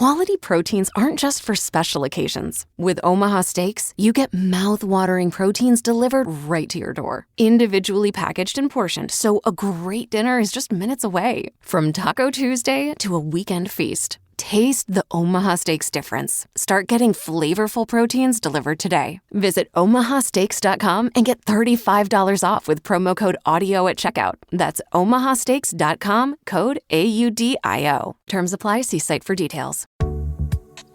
Quality proteins aren't just for special occasions. With Omaha Steaks, you get mouth-watering proteins delivered right to your door, individually packaged and portioned, so a great dinner is just minutes away. From Taco Tuesday to a weekend feast, taste the Omaha Steaks difference. Start getting flavorful proteins delivered today. Visit omahasteaks.com and get $35 off with promo code AUDIO at checkout. That's omahasteaks.com, code AUDIO. Terms apply. See site for details.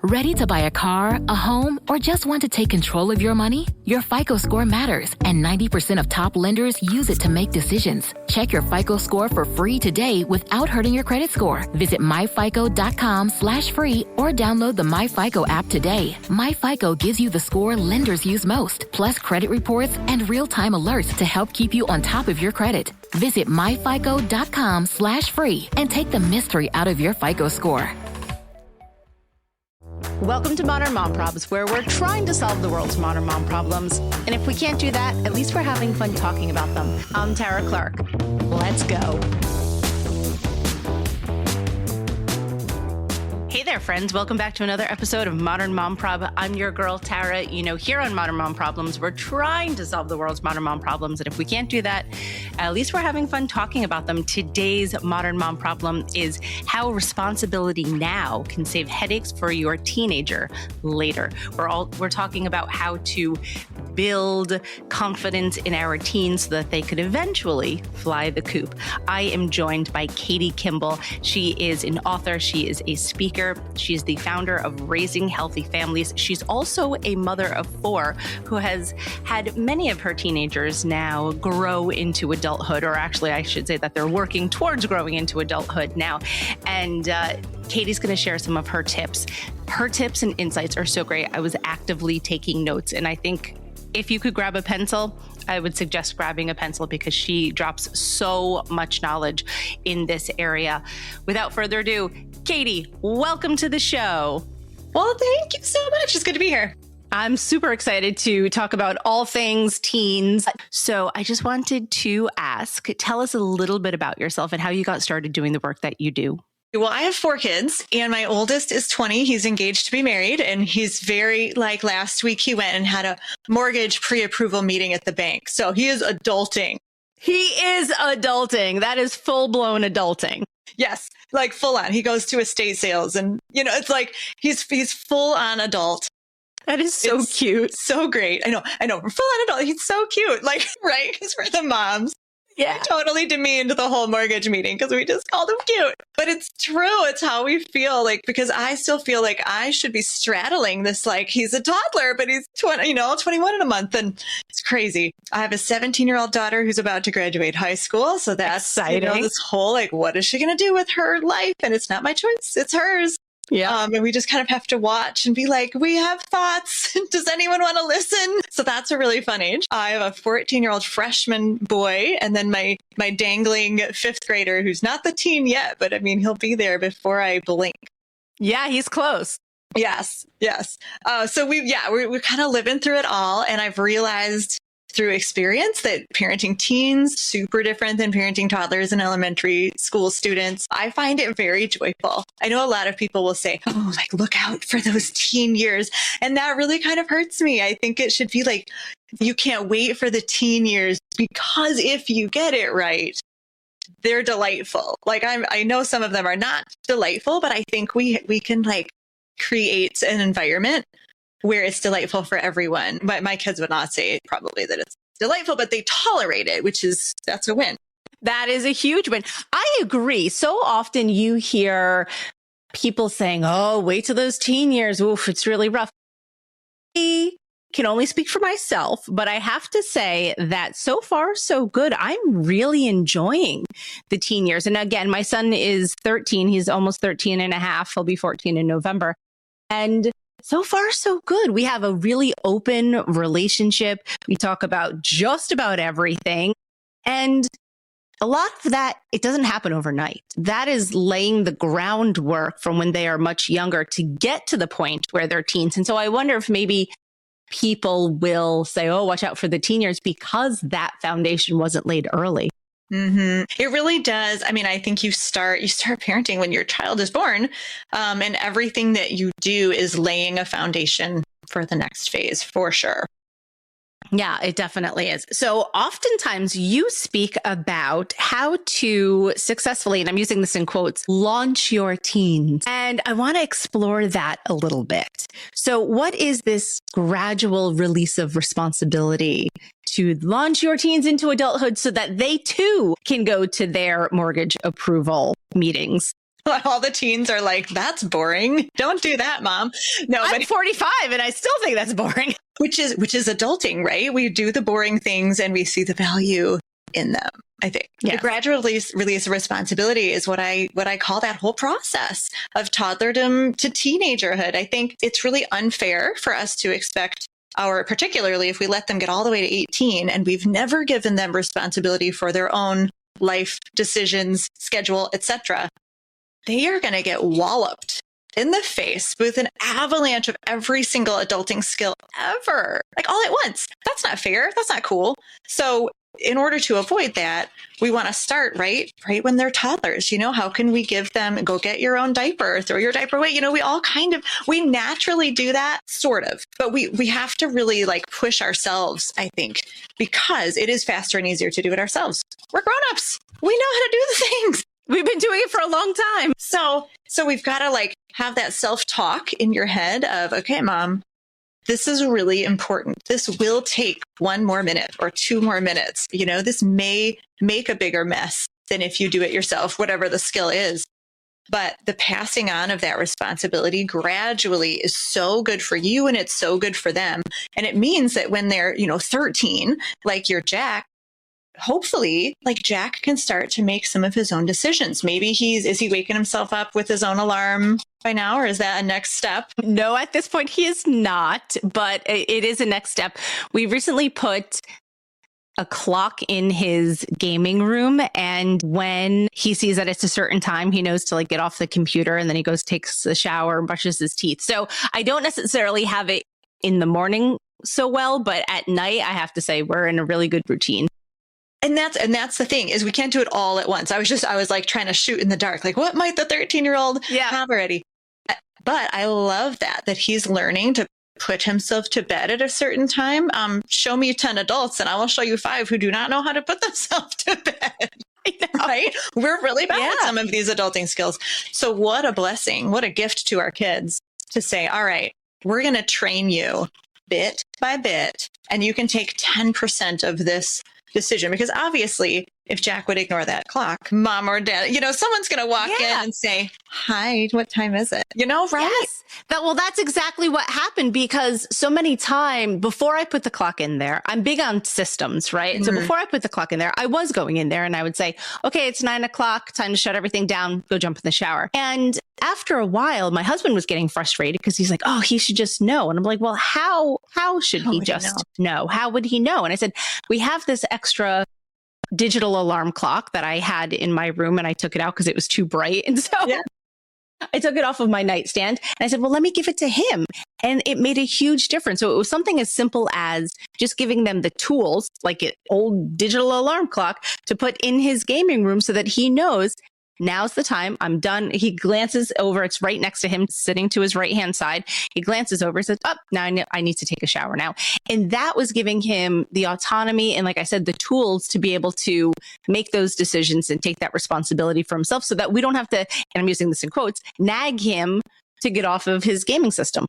Ready to buy a car, a home, or just want to take control of your money? Your FICO score matters, and 90% of top lenders use it to make decisions. Check your FICO score for free today without hurting your credit score. Visit myfico.com/free or download the MyFICO app today. MyFICO gives you the score lenders use most, plus credit reports and real-time alerts to help keep you on top of your credit. Visit myfico.com/free and take the mystery out of your FICO score. Welcome to Modern Mom Probs, where we're trying to solve the world's modern mom problems. And if we can't do that, at least we're having fun talking about them. I'm Tara Clark. Let's go. Hey there, friends. Welcome back to another episode of Modern Mom Prob. I'm your girl, Tara. You know, here on Modern Mom Problems, we're trying to solve the world's modern mom problems. And if we can't do that, at least we're having fun talking about them. Today's Modern Mom Problem is how responsibility now can save headaches for your teenager later. We're talking about how to build confidence in our teens so that they could eventually fly the coop. I am joined by Katie Kimball. She is an author. She is a speaker. She's the founder of Raising Healthy Families. She's also a mother of 4 who has had many of her teenagers now grow into adulthood, or actually I should say that they're working towards growing into adulthood now. And Katie's going to share some of her tips. Her tips and insights are so great. I was actively taking notes, and I think if you could grab a pencil, I would suggest grabbing a pencil because she drops so much knowledge in this area. Without further ado, Katie, welcome to the show. Well, thank you so much. It's good to be here. I'm super excited to talk about all things teens. So I just wanted to ask, tell us a little bit about yourself and how you got started doing the work that you do. Well, I have 4 kids, and my oldest is 20. He's engaged to be married, and he's very, like last week, he went and had a mortgage pre-approval meeting at the bank. So he is adulting. He is adulting. That is full-blown adulting. Yes, like full on. He goes to estate sales, and, you know, it's like he's full on adult. That is so cute. So great. I know. We're full on adult. He's so cute. Like, right? Because we're the moms. Yeah. We totally demeaned the whole mortgage meeting because we just called him cute. But it's true. It's how we feel, like, because I still feel like I should be straddling this, like he's a toddler, but he's 21 in a month. And it's crazy. I have a 17-year-old daughter who's about to graduate high school. So that's exciting. This whole, like, what is she going to do with her life? And it's not my choice. It's hers. Yeah. And we just kind of have to watch and be like, we have thoughts. Does anyone want to listen? So that's a really fun age. I have a 14-year-old freshman boy, and then my dangling 5th grader who's not the teen yet, but I mean, he'll be there before I blink. Yeah, he's close. Yes. So we're kind of living through it all. And I've realized through experience that parenting teens super different than parenting toddlers and elementary school students. I find it very joyful. I know a lot of people will say, oh, like, look out for those teen years. And that really kind of hurts me. I think it should be like, you can't wait for the teen years, because if you get it right, they're delightful. Like, I know some of them are not delightful, but I think we can, like, create an environment where it's delightful for everyone. But my kids would not say probably that it's delightful, but they tolerate it, that's a win. That is a huge win. I agree. So often you hear people saying, oh, wait till those teen years. Oof, it's really rough. I can only speak for myself, but I have to say that so far, so good. I'm really enjoying the teen years. And again, my son is 13. He's almost 13 and a half. He'll be 14 in November. And so far, so good. We have a really open relationship. We talk about just about everything. And a lot of that, it doesn't happen overnight. That is laying the groundwork from when they are much younger to get to the point where they're teens. And so I wonder if maybe people will say, oh, watch out for the teen years, because that foundation wasn't laid early. It really does. I mean, I think you start parenting when your child is born, and everything that you do is laying a foundation for the next phase, for sure. Yeah, it definitely is. So oftentimes you speak about how to successfully, and I'm using this in quotes, launch your teens. And I want to explore that a little bit. So what is this gradual release of responsibility to launch your teens into adulthood so that they too can go to their mortgage approval meetings? All the teens are like, that's boring. Don't do that, mom. No, I'm 45 and I still think that's boring. Which is adulting, right? We do the boring things and we see the value in them. I think the gradual release of responsibility is what I call that whole process of toddlerdom to teenagerhood. I think it's really unfair for us to expect particularly if we let them get all the way to 18 and we've never given them responsibility for their own life decisions, schedule, etc. They are going to get walloped in the face with an avalanche of every single adulting skill ever, like all at once. That's not fair. That's not cool. So in order to avoid that, we want to start right when they're toddlers. How can we give them, go get your own diaper, throw your diaper away? We naturally do that sort of, but we have to really push ourselves, I think, because it is faster and easier to do it ourselves. We're grown-ups. We know how to do the things. We've been doing it for a long time. So we've got to have that self-talk in your head of, okay, mom, this is really important. This will take 1 more minute or 2 more minutes. This may make a bigger mess than if you do it yourself, whatever the skill is. But the passing on of that responsibility gradually is so good for you and it's so good for them. And it means that when they're, 13, like your Jack, hopefully, Jack can start to make some of his own decisions. Maybe is he waking himself up with his own alarm by now, or is that a next step? No, at this point he is not, but it is a next step. We recently put a clock in his gaming room, and when he sees that it's a certain time, he knows to get off the computer, and then he goes, takes a shower, and brushes his teeth. So I don't necessarily have it in the morning so well, but at night, I have to say we're in a really good routine. And that's the thing, is we can't do it all at once. I was trying to shoot in the dark. What might the 13-year-old have already? But I love that he's learning to put himself to bed at a certain time. Show me 10 adults and I will show you 5 who do not know how to put themselves to bed. Right? We're really bad at some of these adulting skills. So what a blessing, what a gift to our kids to say, all right, we're going to train you bit by bit, and you can take 10% of this decision, because obviously if Jack would ignore that clock, mom or dad, someone's going to walk in and say, hi, what time is it? Right? Yes. That's exactly what happened, because so many times before I put the clock in there, I'm big on systems, right? And so before I put the clock in there, I was going in there and I would say, okay, it's 9 o'clock, time to shut everything down, go jump in the shower. And after a while, my husband was getting frustrated because he's like, oh, he should just know. And I'm like, well, how should he just know? How would he know? And I said, we have this extra digital alarm clock that I had in my room, and I took it out because it was too bright. And so I took it off of my nightstand and I said, well, let me give it to him. And it made a huge difference. So it was something as simple as just giving them the tools, like an old digital alarm clock, to put in his gaming room so that he knows, now's the time. I'm done. He glances over. It's right next to him, sitting to his right-hand side. He glances over and says, now I need to take a shower now. And that was giving him the autonomy and, like I said, the tools to be able to make those decisions and take that responsibility for himself, so that we don't have to, and I'm using this in quotes, nag him to get off of his gaming system.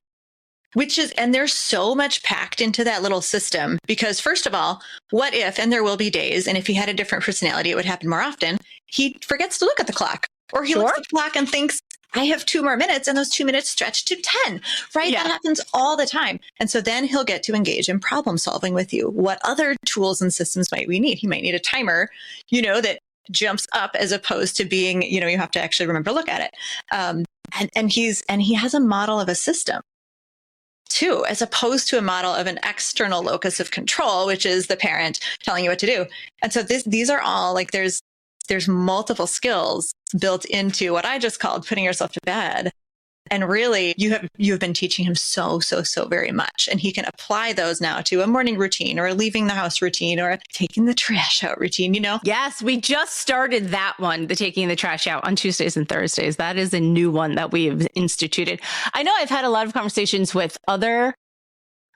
And there's so much packed into that little system, because first of all, what if, and there will be days, and if he had a different personality, it would happen more often, he forgets to look at the clock, or he looks at the clock and thinks, I have 2 more minutes, and those 2 minutes stretch to 10, right? Yeah. That happens all the time. And so then he'll get to engage in problem solving with you. What other tools and systems might we need? He might need a timer, that jumps up, as opposed to being, you have to actually remember to look at it. And he has a model of a system too, as opposed to a model of an external locus of control, which is the parent telling you what to do. And so these are all there's multiple skills built into what I just called putting yourself to bed, And really, you have been teaching him so very much. And he can apply those now to a morning routine or a leaving the house routine or a taking the trash out routine, Yes, we just started that one, the taking the trash out on Tuesdays and Thursdays. That is a new one that we've instituted. I know I've had a lot of conversations with other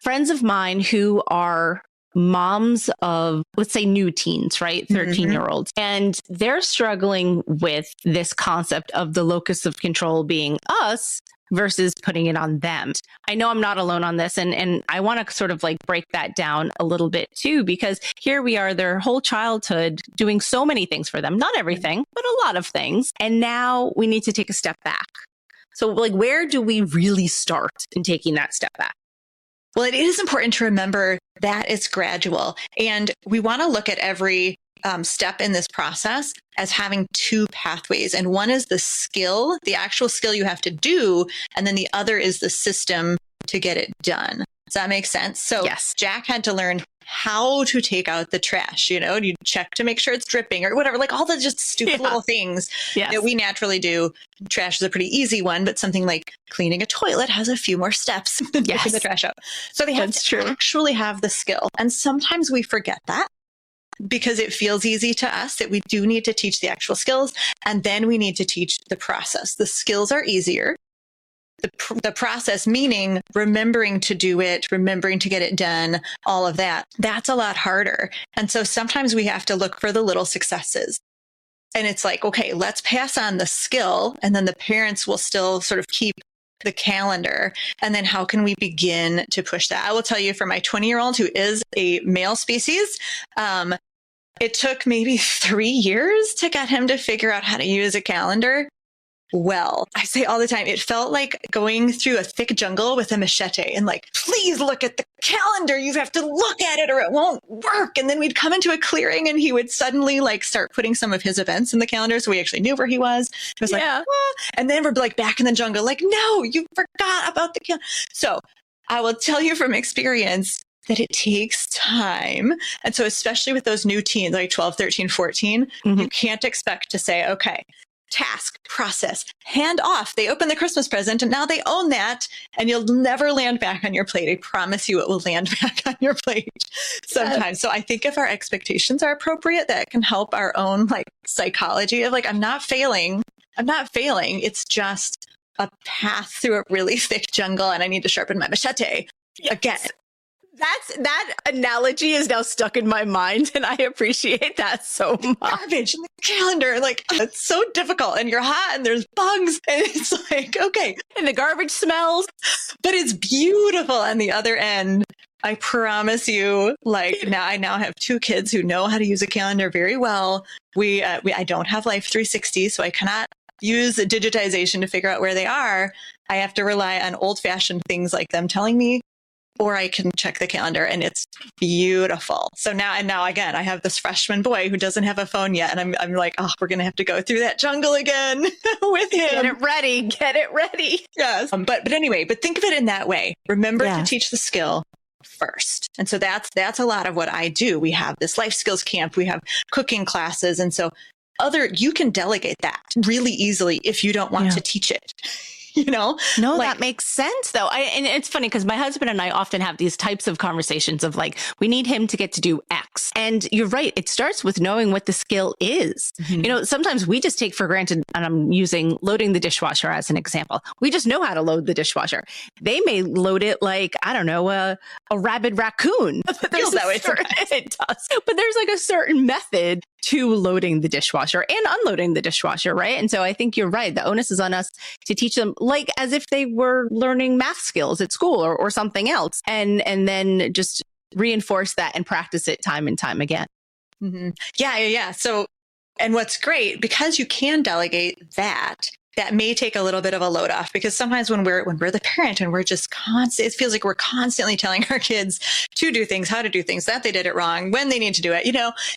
friends of mine who are moms of, let's say, new teens, right? 13-year-olds. And they're struggling with this concept of the locus of control being us versus putting it on them. I know I'm not alone on this. And I want to sort of like break that down a little bit too, because here we are, their whole childhood doing so many things for them, not everything, but a lot of things. And now we need to take a step back. So like, where do we really start in taking that step back? Well, it is important to remember that it's gradual. And we want to look at every step in this process as having two pathways. And one is the skill, the actual skill you have to do. And then the other is the system to get it done. Does that make sense? So yes. Jack had to learn how to take out the trash, you check to make sure it's dripping or whatever, like all the just stupid little things that we naturally do. Trash is a pretty easy one, but something like cleaning a toilet has a few more steps than taking the trash out. So they have to actually have the skill. And sometimes we forget that because it feels easy to us that we do need to teach the actual skills. And then we need to teach the process. The skills are easier. The process, meaning remembering to do it, remembering to get it done, all of that, that's a lot harder. And so sometimes we have to look for the little successes. And it's like, okay, let's pass on the skill. And then the parents will still sort of keep the calendar. And then how can we begin to push that? I will tell you, for my 20-year-old who is a male species, it took maybe 3 years to get him to figure out how to use a calendar. Well, I say all the time, it felt like going through a thick jungle with a machete and like, please look at the calendar. You have to look at it or it won't work. And then we'd come into a clearing and he would suddenly like start putting some of his events in the calendar. So we actually knew where he was. It was like, oh. And then we're like back in the jungle, like, no, you forgot about the calendar. So I will tell you from experience that it takes time. And so especially with those new teens, like 12, 13, 14, you can't expect to say, okay, task, process, hand off. They open the Christmas present and now they own that and you'll never land back on your plate. I promise you it will land back on your plate sometimes. So I think if our expectations are appropriate, that can help our own like psychology of like, I'm not failing. It's just a path through a really thick jungle and I need to sharpen my machete again. That analogy is now stuck in my mind, and I appreciate that so much. Garbage in the calendar, like it's so difficult, and you're hot, and there's bugs, and it's like, okay, and the garbage smells, but it's beautiful on the other end. I promise you. Like I now have 2 kids who know how to use a calendar very well. I don't have Life 360, so I cannot use a digitization to figure out where they are. I have to rely on old-fashioned things like them telling me. Or I can check the calendar and it's beautiful. So now again, I have this freshman boy who doesn't have a phone yet. And I'm like, oh, we're going to have to go through that jungle again with him. Get it ready. Yes. But anyway, think of it in that way. Remember to teach the skill first. And so that's a lot of what I do. We have this life skills camp. We have cooking classes. And so you can delegate that really easily if you don't want to teach it. No, that makes sense though. And it's funny because my husband and I often have these types of conversations of like, we need him to get to do X. And you're right. It starts with knowing what the skill is. Sometimes we just take for granted, and I'm using loading the dishwasher as an example. We just know how to load the dishwasher. They may load it like, I don't know, a rabid raccoon. It does. But there's like a certain method to loading the dishwasher and unloading the dishwasher, right? And so I think you're right. The onus is on us to teach them like as if they were learning math skills at school or something else, and then just reinforce that and practice it time and time again. Yeah. So, and what's great, because you can delegate that may take a little bit of a load off, because sometimes when we're the parent and we're just it feels like we're constantly telling our kids to do things, how to do things, that they did it wrong, when they need to do it,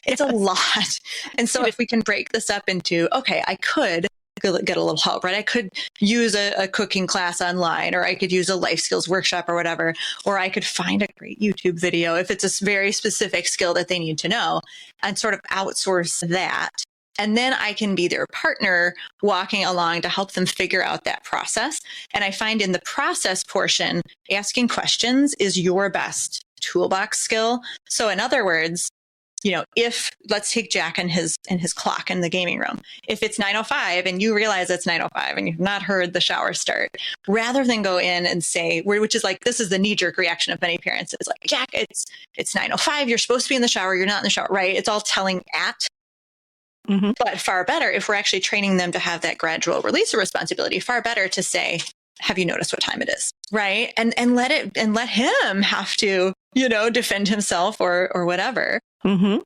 it's a lot. And so if we can break this up into, okay, I could get a little help, right? I could use a cooking class online, or I could use a life skills workshop or whatever, or I could find a great YouTube video if it's a very specific skill that they need to know and sort of outsource that And then I can be their partner walking along to help them figure out that process. And I find in the process portion, asking questions is your best toolbox skill. So in other words, if let's take Jack and his clock in the gaming room. If it's 9:05 and you realize it's 9:05 and you've not heard the shower start, rather than go in and say, which is like, this is the knee-jerk reaction of many parents, is like, Jack, it's 9:05, you're supposed to be in the shower, you're not in the shower, right? It's all telling at. Mm-hmm. But far better, if we're actually training them to have that gradual release of responsibility, far better to say, have you noticed what time it is? Right. And let him have to, defend himself or whatever. Mm-hmm.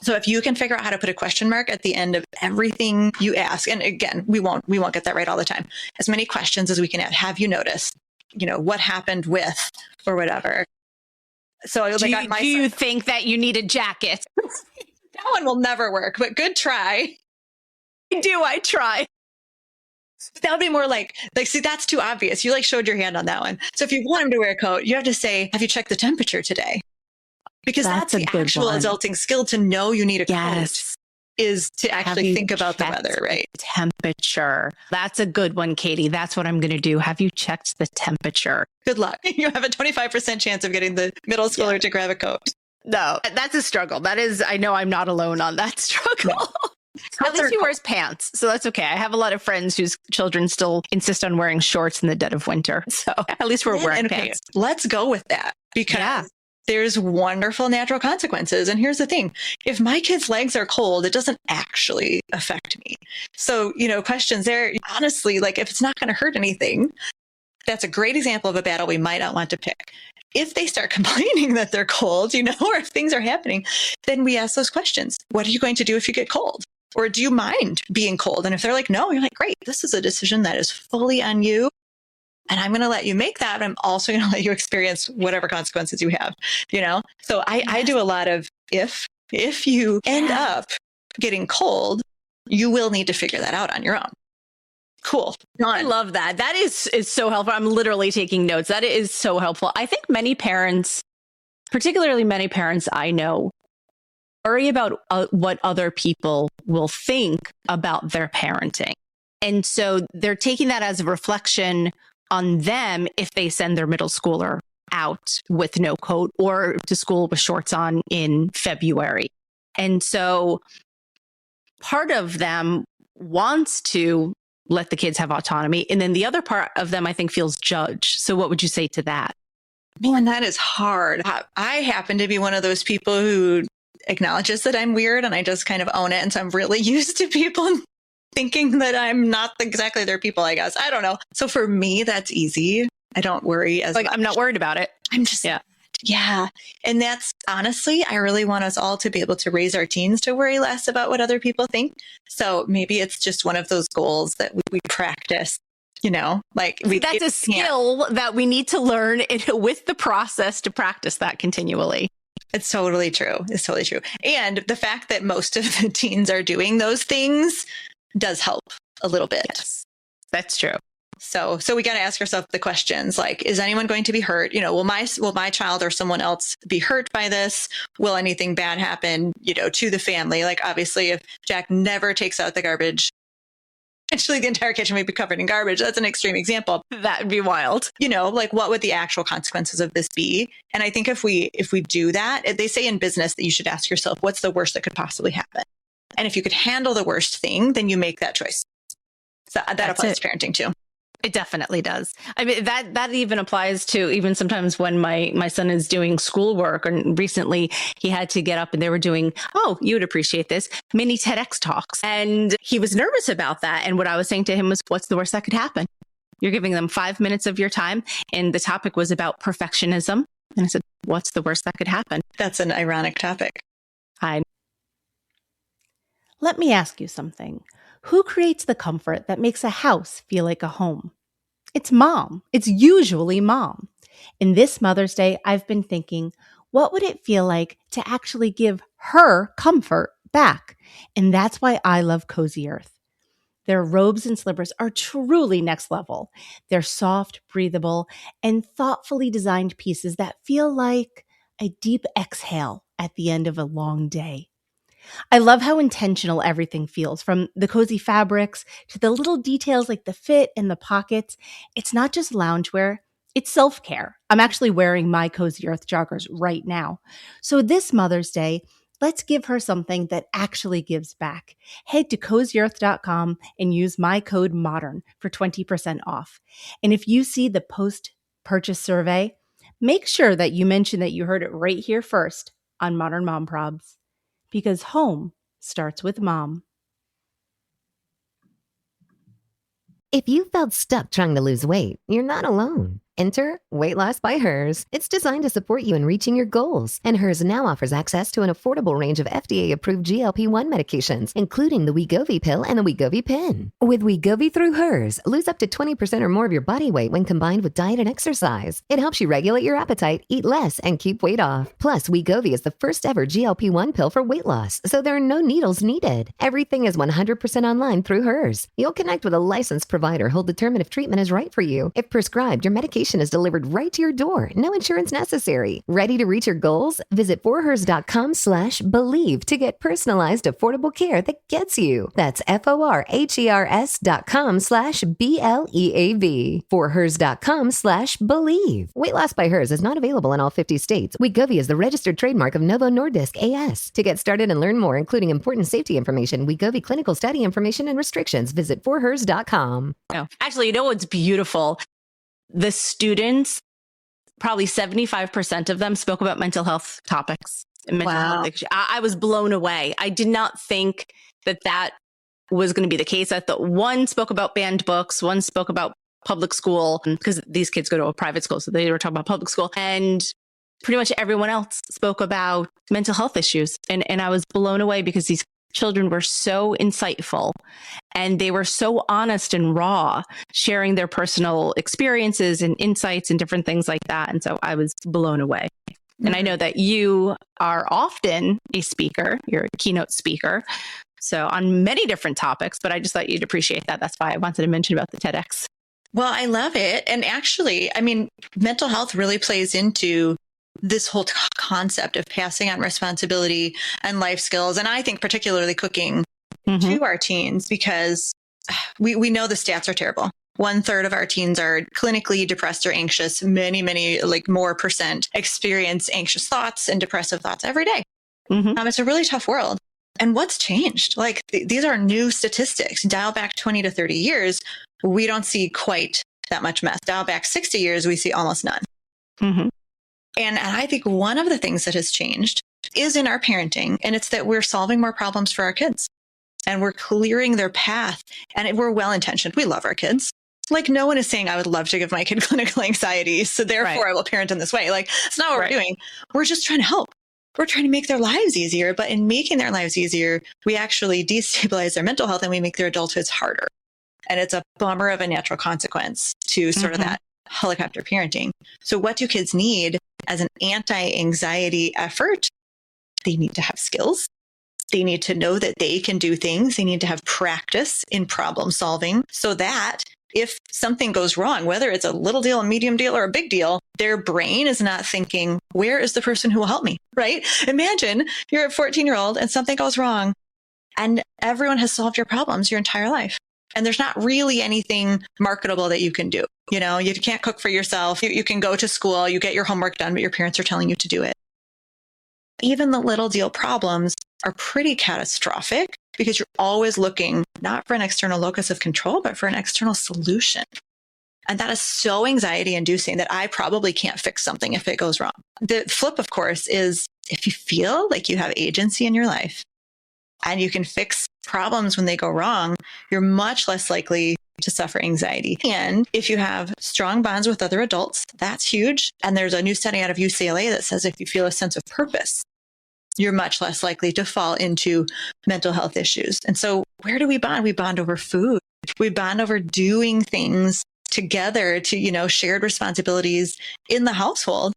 So if you can figure out how to put a question mark at the end of everything you ask, and again, we won't get that right all the time. As many questions as we can add. Have you noticed, what happened with, or whatever. So do you think that you need a jacket? That one will never work, but good try. I try. That would be more like, see, that's too obvious. You showed your hand on that one. So if you want him to wear a coat, you have to say, have you checked the temperature today? Because that's the actual adulting skill to know you need a coat, is to actually think about the weather, right? Temperature. That's a good one, Katie. That's what I'm going to do. Have you checked the temperature? Good luck. You have a 25% chance of getting the middle schooler to grab a coat. No, that's a struggle. That is, I know I'm not alone on that struggle. No. At least he wears pants, so that's okay. I have a lot of friends whose children still insist on wearing shorts in the dead of winter. So at least we're wearing pants. Let's go with that, because there's wonderful natural consequences. And here's the thing. If my kid's legs are cold, it doesn't actually affect me. So, questions there, honestly, if it's not going to hurt anything, that's a great example of a battle we might not want to pick. If they start complaining that they're cold, or if things are happening, then we ask those questions. What are you going to do if you get cold? Or do you mind being cold? And if they're like, no, you're like, great, this is a decision that is fully on you. And I'm going to let you make that. But I'm also going to let you experience whatever consequences you have, So I do a lot of, if you end up getting cold, you will need to figure that out on your own. Cool. Done. I love that. That is so helpful. I'm literally taking notes. That is so helpful. I think many parents, particularly many parents I know, worry about what other people will think about their parenting. And so they're taking that as a reflection on them if they send their middle schooler out with no coat or to school with shorts on in February. And so part of them wants to let the kids have autonomy. And then the other part of them, I think, feels judged. So what would you say to that? Man, that is hard. I happen to be one of those people who acknowledges that I'm weird, and I just kind of own it. And so I'm really used to people thinking that I'm not exactly their people, I guess. I don't know. So for me, that's easy. I don't worry as much. I'm not worried about it. I'm just, yeah. And that's honestly, I really want us all to be able to raise our teens to worry less about what other people think. So maybe it's just one of those goals that we practice, that's a skill that we need to learn with the process to practice that continually. It's totally true. And the fact that most of the teens are doing those things does help a little bit. Yes, that's true. So we got to ask ourselves the questions like, is anyone going to be hurt? Will my child or someone else be hurt by this? Will anything bad happen, to the family? Like, obviously, if Jack never takes out the garbage, actually the entire kitchen would be covered in garbage. That's an extreme example. That would be wild. What would the actual consequences of this be? And I think if we do that, they say in business that you should ask yourself, what's the worst that could possibly happen? And if you could handle the worst thing, then you make that choice. So that applies to parenting too. It definitely does. I mean, that even applies to even sometimes when my son is doing schoolwork, and recently he had to get up and they were doing, you would appreciate this, mini TEDx talks. And he was nervous about that. And what I was saying to him was, what's the worst that could happen? You're giving them 5 minutes of your time. And the topic was about perfectionism. And I said, what's the worst that could happen? That's an ironic topic. Let me ask you something. Who creates the comfort that makes a house feel like a home? It's mom. It's usually mom. In this Mother's Day, I've been thinking, what would it feel like to actually give her comfort back? And that's why I love Cozy Earth. Their robes and slippers are truly next level. They're soft, breathable, and thoughtfully designed pieces that feel like a deep exhale at the end of a long day. I love how intentional everything feels, from the cozy fabrics to the little details like the fit and the pockets. It's not just loungewear, it's self care. I'm actually wearing my Cozy Earth joggers right now. So, this Mother's Day, let's give her something that actually gives back. Head to cozyearth.com and use my code MODERN for 20% off. And if you see the post purchase survey, make sure that you mention that you heard it right here first on Modern Mom Probs. Because home starts with mom. If you felt stuck trying to lose weight, you're not alone. Enter Weight Loss by Hers. It's designed to support you in reaching your goals. And Hers now offers access to an affordable range of FDA-approved GLP-1 medications, including the Wegovy pill and the Wegovy pen. With Wegovy through Hers, lose up to 20% or more of your body weight when combined with diet and exercise. It helps you regulate your appetite, eat less, and keep weight off. Plus, Wegovy is the first ever GLP-1 pill for weight loss, so there are no needles needed. Everything is 100% online through Hers. You'll connect with a licensed provider who'll determine if treatment is right for you. If prescribed, your medication is delivered right to your door. No insurance necessary. Ready to reach your goals? Visit forhers.com/believe to get personalized, affordable care that gets you. That's forhers.com/BLEAV. Forhers.com/believe. Weight Loss by Hers is not available in all 50 states. Wegovy is the registered trademark of Novo Nordisk AS. To get started and learn more, including important safety information, Wegovy clinical study information, and restrictions, visit forhers.com. No. Actually, you know what's beautiful? The students, probably 75% of them spoke about mental health topics. And mental health issues. I was blown away. I did not think that was going to be the case. I thought one spoke about banned books, one spoke about public school, because these kids go to a private school, so they were talking about public school. And pretty much everyone else spoke about mental health issues. And I was blown away because these children were so insightful and they were so honest and raw, sharing their personal experiences and insights and different things like that. And so I was blown away. Mm-hmm. And I know that you are often a speaker, you're a keynote speaker, so on many different topics, but I just thought you'd appreciate that. That's why I wanted to mention about the TEDx. Well, I love it. And actually, I mean, mental health really plays into this whole concept of passing on responsibility and life skills. And I think particularly cooking to our teens, because we know the stats are terrible. 1/3 of our teens are clinically depressed or anxious. Many, like more percent experience anxious thoughts and depressive thoughts every day. It's a really tough world. And what's changed? Like these are new statistics. Dial back 20 to 30 years, we don't see quite that much mess. Dial back 60 years, we see almost none. And I think one of the things that has changed is in our parenting, and it's that we're solving more problems for our kids and we're clearing their path, and we're well-intentioned. We love our kids. Like no one is saying, I would love to give my kid clinical anxiety, so therefore I will parent in this way. Like it's not what we're doing. We're just trying to help. We're trying to make their lives easier, but in making their lives easier, we actually destabilize their mental health and we make their adulthoods harder. And it's a bummer of a natural consequence to sort of that helicopter parenting. So what do kids need as an anti-anxiety effort? They need to have skills. They need to know that they can do things. They need to have practice in problem solving so that if something goes wrong, whether it's a little deal, a medium deal, or a big deal, their brain is not thinking, where is the person who will help me, right? Imagine you're a 14-year-old and something goes wrong and everyone has solved your problems your entire life. And there's not really anything marketable that you can do. You know, you can't cook for yourself. You can go to school, you get your homework done, but your parents are telling you to do it. Even the little deal problems are pretty catastrophic because you're always looking not for an external locus of control, but for an external solution. And that is so anxiety inducing that I probably can't fix something if it goes wrong. The flip, of course, is if you feel like you have agency in your life and you can fix problems when they go wrong, you're much less likely to suffer anxiety. And if you have strong bonds with other adults, that's huge. And there's a new study out of UCLA that says if you feel a sense of purpose, you're much less likely to fall into mental health issues. And so where do we bond? We bond over food. We bond over doing things together to, you know, shared responsibilities in the household.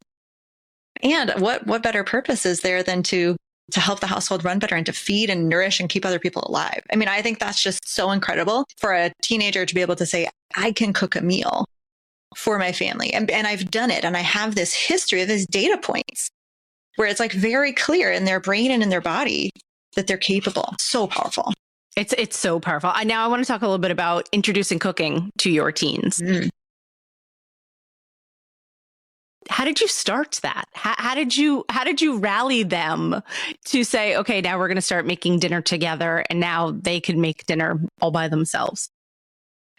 And what better purpose is there than to help the household run better and to feed and nourish and keep other people alive? I mean, I think that's just so incredible for a teenager to be able to say, I can cook a meal for my family. And I've done it. And I have this history of these data points where it's like very clear in their brain and in their body that they're capable. So powerful. It's so powerful. Now I want to talk a little bit about introducing cooking to your teens. How did you start that? How did you rally them to say, okay, now we're going to start making dinner together, and now they can make dinner all by themselves?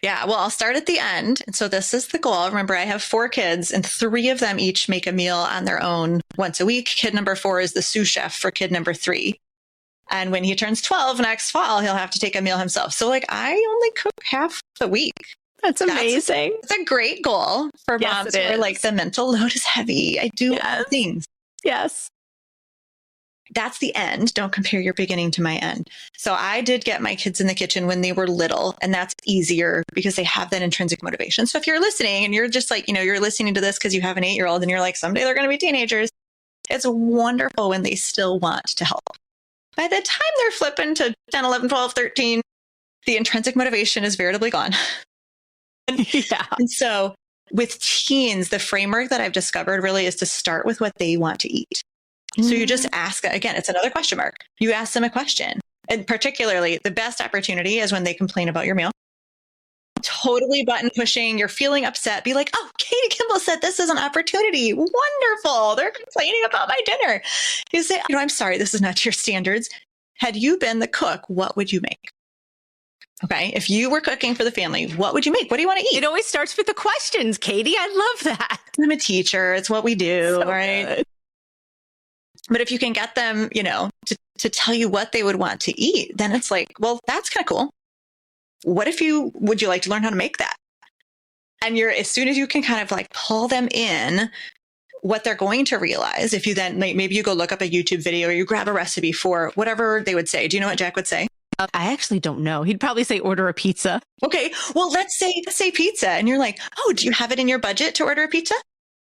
Yeah, well, I'll start at the end. And so this is the goal. Remember, I have 4 kids, and 3 of them each make a meal on their own once a week. Kid number 4 is the sous chef for kid number 3. And when he turns 12 next fall, he'll have to take a meal himself. So like, I only cook half the week. That's amazing. It's a great goal for moms where like the mental load is heavy. I do all things. Yes. That's the end. Don't compare your beginning to my end. So I did get my kids in the kitchen when they were little, and that's easier because they have that intrinsic motivation. So if you're listening and you're just like, you're listening to this because you have an 8-year-old and you're like, someday they're going to be teenagers. It's wonderful when they still want to help. By the time they're flipping to 10, 11, 12, 13, the intrinsic motivation is veritably gone. Yeah. And so with teens, the framework that I've discovered really is to start with what they want to eat. So you just ask, again, it's another question mark. You ask them a question. And particularly the best opportunity is when they complain about your meal. Totally button pushing. You're feeling upset. Be like, oh, Katie Kimball said this is an opportunity. Wonderful. They're complaining about my dinner. You say, I'm sorry, this is not to your standards. Had you been the cook, what would you make? Okay. If you were cooking for the family, what would you make? What do you want to eat? It always starts with the questions, Katie. I love that. I'm a teacher. It's what we do. So right. Good. But if you can get them, to tell you what they would want to eat, then it's like, well, that's kind of cool. Would you like to learn how to make that? And as soon as you can kind of like pull them in, what they're going to realize, if you then maybe you go look up a YouTube video or you grab a recipe for whatever they would say. Do you know what Jack would say? I actually don't know. He'd probably say order a pizza. Okay. Well, let's say pizza. And you're like, oh, do you have it in your budget to order a pizza?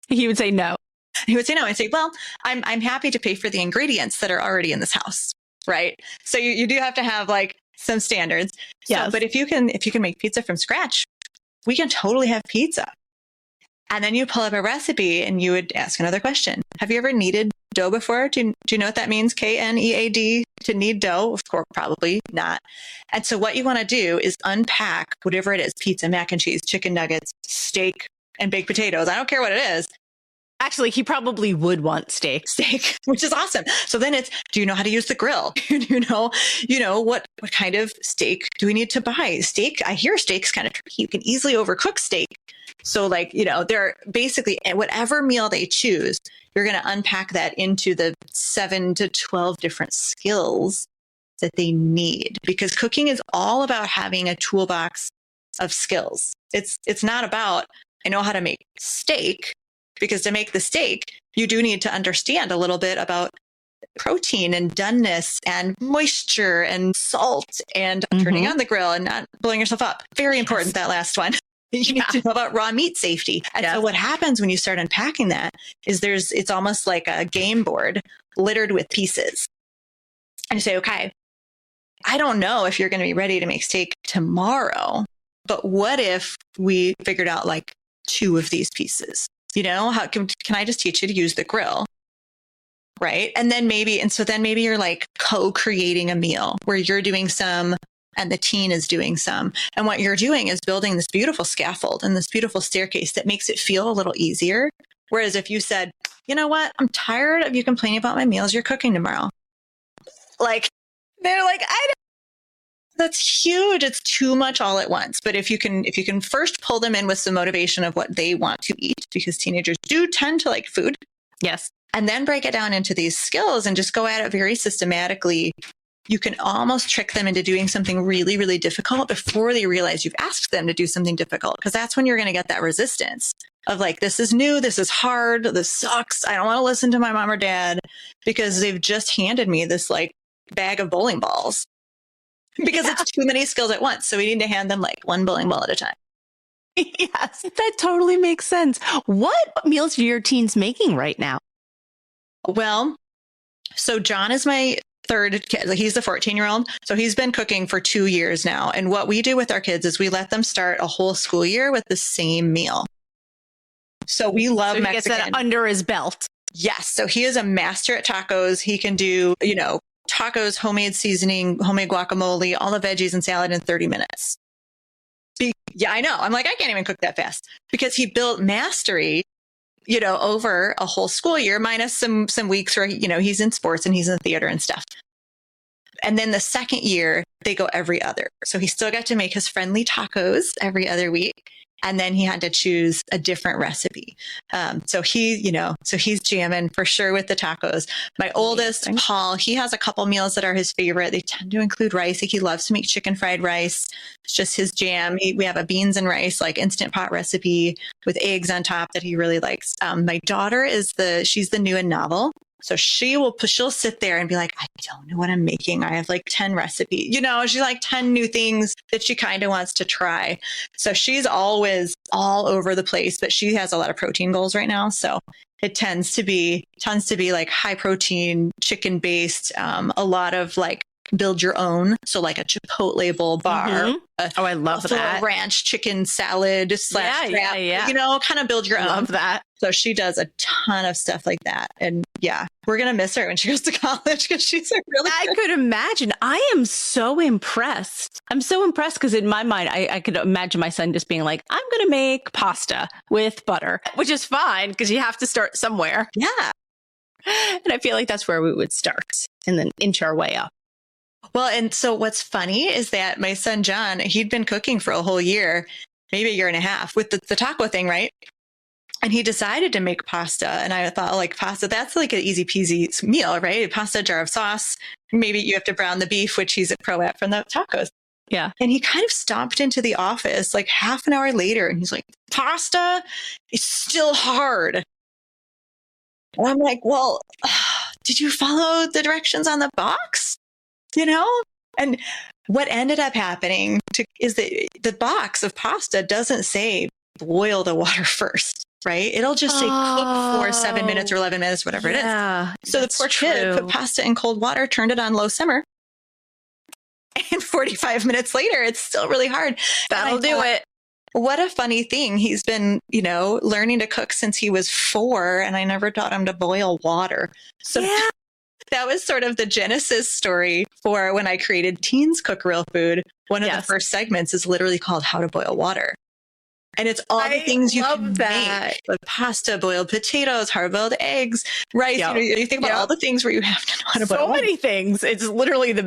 He would say no. He would say no. I'd say, well, I'm happy to pay for the ingredients that are already in this house. Right. So you do have to have like some standards. Yes. So, but if you can make pizza from scratch, we can totally have pizza. And then you pull up a recipe and you would ask another question. Have you ever kneaded dough before? Do you know what that means? KNEAD, to knead dough? Of course, probably not. And so what you want to do is unpack whatever it is, pizza, mac and cheese, chicken nuggets, steak, and baked potatoes. I don't care what it is. Actually, he probably would want steak, which is awesome. So then do you know how to use the grill? Do you know what kind of steak do we need to buy? Steak, I hear steak's kind of tricky. You can easily overcook steak. So they're basically whatever meal they choose, you're going to unpack that into the 7 to 12 different skills that they need, because cooking is all about having a toolbox of skills. It's not about, I know how to make steak. Because to make the steak, you do need to understand a little bit about protein and doneness and moisture and salt and turning on the grill and not blowing yourself up. Very important, that last one. You need to know about raw meat safety. And so what happens when you start unpacking that is it's almost like a game board littered with pieces. And you say, okay, I don't know if you're going to be ready to make steak tomorrow, but what if we figured out like 2 of these pieces? How can I just teach you to use the grill? Right. And then maybe you're like co-creating a meal where you're doing some and the teen is doing some. And what you're doing is building this beautiful scaffold and this beautiful staircase that makes it feel a little easier. Whereas if you said, you know what, I'm tired of you complaining about my meals you're cooking tomorrow. Like, they're like, that's huge. It's too much all at once. But if you can first pull them in with some motivation of what they want to eat, because teenagers do tend to like food. Yes. And then break it down into these skills and just go at it very systematically. You can almost trick them into doing something really, really difficult before they realize you've asked them to do something difficult. Because that's when you're going to get that resistance of like, this is new. This is hard. This sucks. I don't want to listen to my mom or dad because they've just handed me this like bag of bowling balls. Because it's too many skills at once. So we need to hand them like one bowling ball at a time. Yes, that totally makes sense. What meals are your teens making right now? Well, so John is my third kid. He's the 14-year-old. So he's been cooking for 2 years now. And what we do with our kids is we let them start a whole school year with the same meal. So we love Mexican. He gets that under his belt. Yes. So he is a master at tacos. He can do, tacos, homemade seasoning, homemade guacamole, all the veggies and salad in 30 minutes. Yeah, I know. I'm like, I can't even cook that fast because he built mastery, over a whole school year, minus some weeks where, he's in sports and he's in theater and stuff. And then the second year, they go every other. So he still got to make his friendly tacos every other week. And then he had to choose a different recipe. So he's jamming for sure with the tacos. My oldest, Paul, he has a couple meals that are his favorite. They tend to include rice. Like he loves to make chicken fried rice. It's just his jam. We have a beans and rice, like instant pot recipe with eggs on top that he really likes. My daughter she's the new and novel. So she'll sit there and be like, I don't know what I'm making. I have like 10 recipes, she's like 10 new things that she kind of wants to try. So she's always all over the place, but she has a lot of protein goals right now. So it tends to be like high protein, chicken based, a lot of like build your own. So like a Chipotle bowl bar. Mm-hmm. I love that. Ranch chicken salad / wrap, kind of build your own. Love that. So she does a ton of stuff like that. And yeah, we're going to miss her when she goes to college because she's I could imagine. I am so impressed. I'm so impressed because in my mind, I could imagine my son just being like, I'm going to make pasta with butter, which is fine because you have to start somewhere. Yeah. And I feel like that's where we would start and then inch our way up. Well, and so what's funny is that my son, John, he'd been cooking for a whole year, maybe a year and a half with the taco thing, right? And he decided to make pasta. And I thought, like, pasta, that's like an easy peasy meal, right? A pasta, jar of sauce. Maybe you have to brown the beef, which he's a pro at from the tacos. Yeah. And he kind of stomped into the office like half an hour later. And he's like, pasta is still hard. And I'm like, well, did you follow the directions on the box? And what ended up happening is that the box of pasta doesn't say boil the water first, right? It'll just say cook for 7 minutes or 11 minutes, whatever it is. So the poor kid put pasta in cold water, turned it on low simmer. And 45 minutes later, it's still really hard. That'll do it. What a funny thing. He's been, learning to cook since he was 4, and I never taught him to boil water. So yeah. That was sort of the genesis story for when I created Teens Cook Real Food. One of the first segments is literally called How to Boil Water. And it's all the things you can make. Like pasta, boiled potatoes, hard-boiled eggs, rice. You think about all the things where you have to know how to boil water. So many things. It's literally the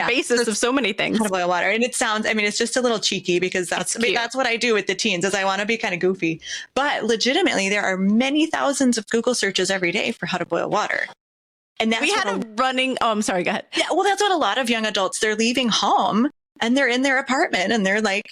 basis of so many things. How to boil water. And it sounds, it's just a little cheeky because that's what I do with the teens is I want to be kind of goofy. But legitimately, there are many thousands of Google searches every day for how to boil water. And that's I'm sorry, go ahead. Yeah, well, that's what a lot of young adults, they're leaving home and they're in their apartment and they're like,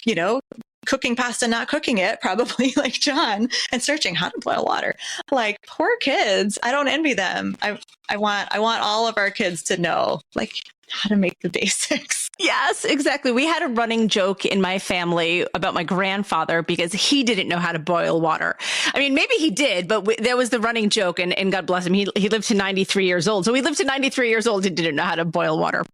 cooking pasta, not cooking it, probably like John, and searching how to boil water. Like poor kids. I don't envy them. I want all of our kids to know like how to make the basics. Yes, exactly. We had a running joke in my family about my grandfather because he didn't know how to boil water. Maybe he did, but there was the running joke, and God bless him. He lived to 93 years old. So he lived to 93 years old and didn't know how to boil water.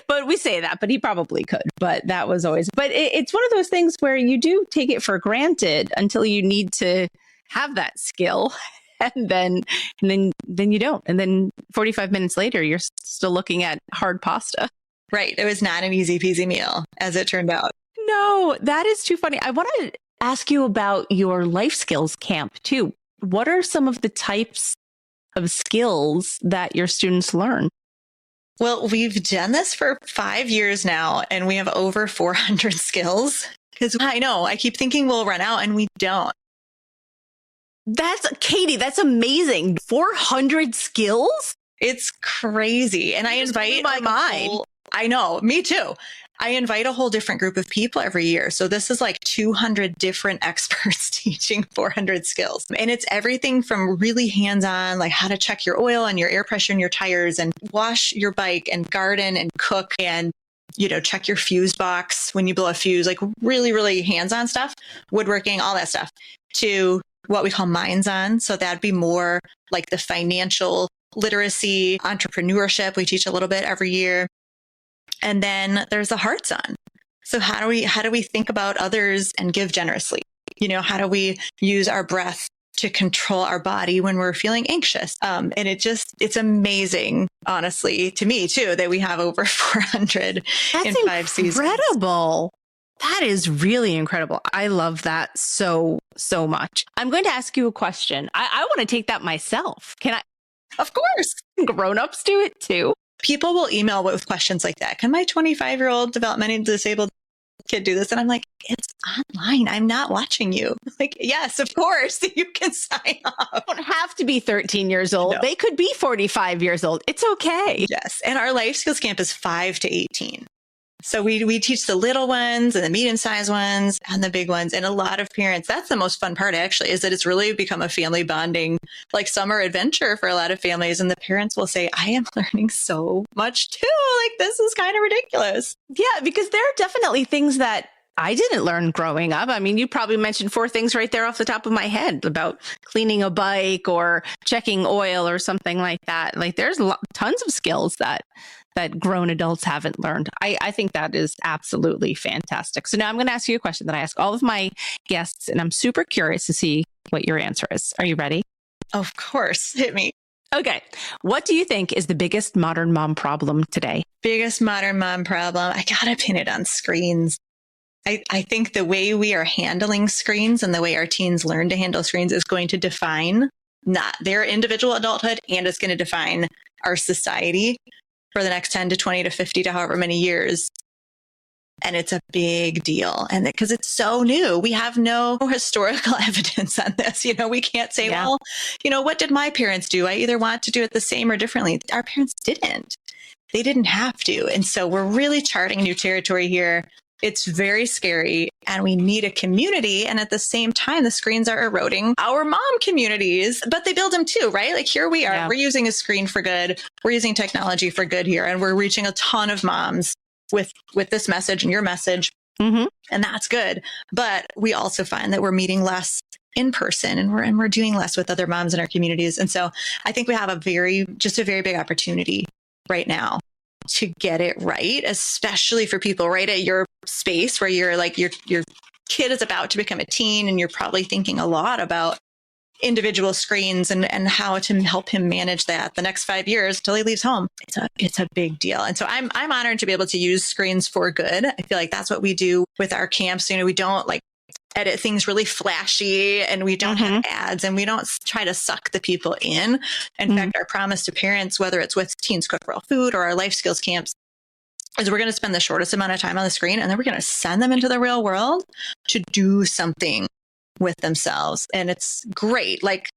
But we say that, but he probably could. But that was always, but it's one of those things where you do take it for granted until you need to have that skill. And then you don't. And then 45 minutes later, you're still looking at hard pasta. Right. It was not an easy peasy meal, as it turned out. No, that is too funny. I want to ask you about your life skills camp too. What are some of the types of skills that your students learn? Well, we've done this for 5 years now, and we have over 400 skills. Because I know, I keep thinking we'll run out, and we don't. Katie, that's amazing. 400 skills? It's crazy. And I invite my mind. I know, me too. I invite a whole different group of people every year. So this is like 200 different experts teaching 400 skills. And it's everything from really hands-on, like how to check your oil and your air pressure in your tires and wash your bike and garden and cook and, check your fuse box when you blow a fuse, like really, really hands-on stuff, woodworking, all that stuff, to what we call minds on. So that'd be more like the financial literacy, entrepreneurship. We teach a little bit every year. And then there's the hearts on. So how do we think about others and give generously? How do we use our breath to control our body when we're feeling anxious. And it's amazing, honestly, to me too, that we have over 400 in 5 seasons. That's incredible. That is really incredible. I love that so much. I'm going to ask you a question. I want to take that myself. Can I? Of course. Grown-ups do it too. People will email with questions like that. Can my 25-year-old developmentally disabled kid do this? And I'm like, it's online. I'm not watching you. Like, yes, of course, you can sign up. Don't have to be 13 years old. No. They could be 45 years old. It's okay. Yes. And our life skills camp is 5 to 18. So we teach the little ones and the medium-sized ones and the big ones. And a lot of parents, that's the most fun part actually, is that it's really become a family bonding, like summer adventure for a lot of families. And the parents will say, I am learning so much too. Like, this is kind of ridiculous. Yeah, because there are definitely things that I didn't learn growing up. I mean, you probably mentioned 4 things right there off the top of my head about cleaning a bike or checking oil or something like that. Like, there's tons of skills that grown adults haven't learned. I think that is absolutely fantastic. So now I'm going to ask you a question that I ask all of my guests, and I'm super curious to see what your answer is. Are you ready? Of course. Hit me. Okay. What do you think is the biggest modern mom problem today? Biggest modern mom problem. I got to pin it on screens. I think the way we are handling screens and the way our teens learn to handle screens is going to define not their individual adulthood, and it's going to define our society for the next 10 to 20 to 50 to however many years. And it's a big deal. And because it's so new, we have no historical evidence on this. You know, we can't say, well, you know, what did my parents do? I either want to do it the same or differently. Our parents didn't. They didn't have to. And so we're really charting new territory here. It's very scary, and we need a community. And at the same time, the screens are eroding our mom communities, but they build them too, right? Like, here we are, we're using a screen for good. We're using technology for good here. And we're reaching a ton of moms with this message and your message. Mm-hmm. And that's good. But we also find that we're meeting less in person, and we're doing less with other moms in our communities. And so I think we have a very big opportunity right now to get it right, especially for people right at your space where you're like, your kid is about to become a teen, and you're probably thinking a lot about individual screens and how to help him manage that the next 5 years until he leaves home. It's a big deal. And so I'm honored to be able to use screens for good. I feel like that's what we do with our camps. You know, we don't like edit things really flashy, and we don't have ads, and we don't try to suck the people in. In fact, our promise to parents, whether it's with Teens Cook Real Food or our life skills camps, is we're going to spend the shortest amount of time on the screen, and then we're going to send them into the real world to do something with themselves. And it's great. Like,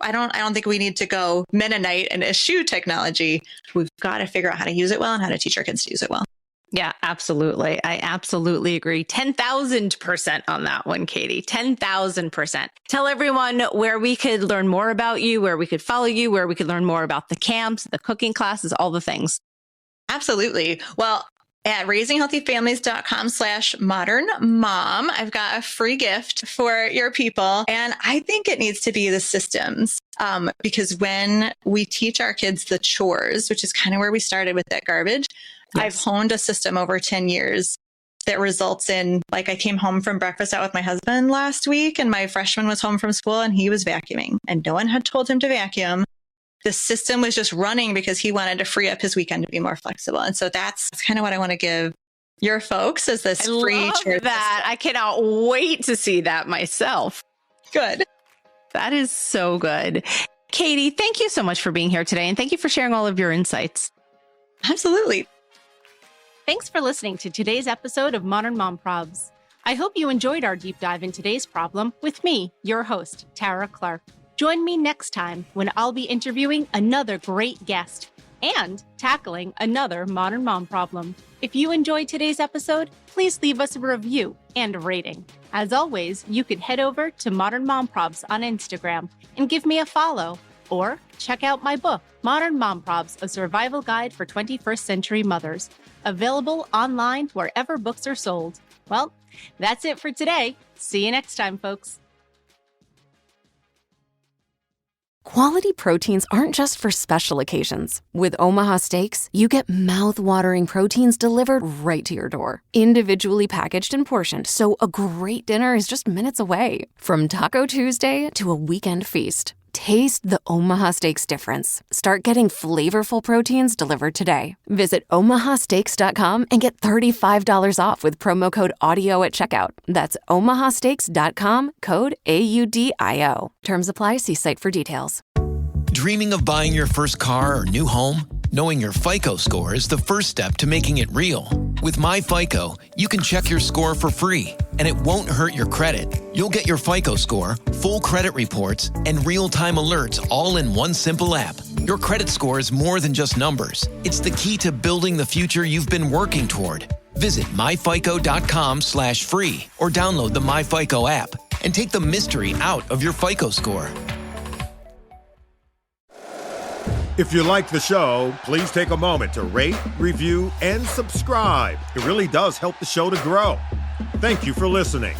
I don't think we need to go Mennonite and eschew technology. We've got to figure out how to use it well and how to teach our kids to use it well. Yeah, absolutely. I absolutely agree. 10,000% on that one, Katie. 10,000%. Tell everyone where we could learn more about you, where we could follow you, where we could learn more about the camps, the cooking classes, all the things. Absolutely. Well, at raisinghealthyfamilies.com/modernmom, I've got a free gift for your people. And I think it needs to be the systems, because when we teach our kids the chores, which is kind of where we started with that garbage, I've honed a system over 10 years that results in, like, I came home from breakfast out with my husband last week, and my freshman was home from school, and he was vacuuming, and no one had told him to vacuum. The system was just running because he wanted to free up his weekend to be more flexible. And so that's kind of what I want to give your folks, is this free chore that. I cannot wait to see that myself. Good. That is so good. Katie, thank you so much for being here today, and thank you for sharing all of your insights. Absolutely. Thanks for listening to today's episode of Modern Mom Probs. I hope you enjoyed our deep dive in today's problem with me, your host, Tara Clark. Join me next time when I'll be interviewing another great guest and tackling another modern mom problem. If you enjoyed today's episode, please leave us a review and a rating. As always, you can head over to Modern Mom Probs on Instagram and give me a follow, or check out my book, Modern Mom Probs, A Survival Guide for 21st Century Mothers, available online wherever books are sold. Well, that's it for today. See you next time, folks. Quality proteins aren't just for special occasions. With Omaha Steaks, you get mouth-watering proteins delivered right to your door, individually packaged and portioned, so a great dinner is just minutes away. From Taco Tuesday to a weekend feast, taste the Omaha Steaks difference. Start getting flavorful proteins delivered today. Visit omahasteaks.com and get $35 off with promo code AUDIO at checkout. That's omahasteaks.com, code AUDIO. Terms apply. See site for details. Dreaming of buying your first car or new home? Knowing your FICO score is the first step to making it real. With MyFICO, you can check your score for free, and it won't hurt your credit. You'll get your FICO score, full credit reports, and real-time alerts all in one simple app. Your credit score is more than just numbers. It's the key to building the future you've been working toward. Visit myfico.com/free or download the MyFICO app and take the mystery out of your FICO score. If you like the show, please take a moment to rate, review, and subscribe. It really does help the show to grow. Thank you for listening.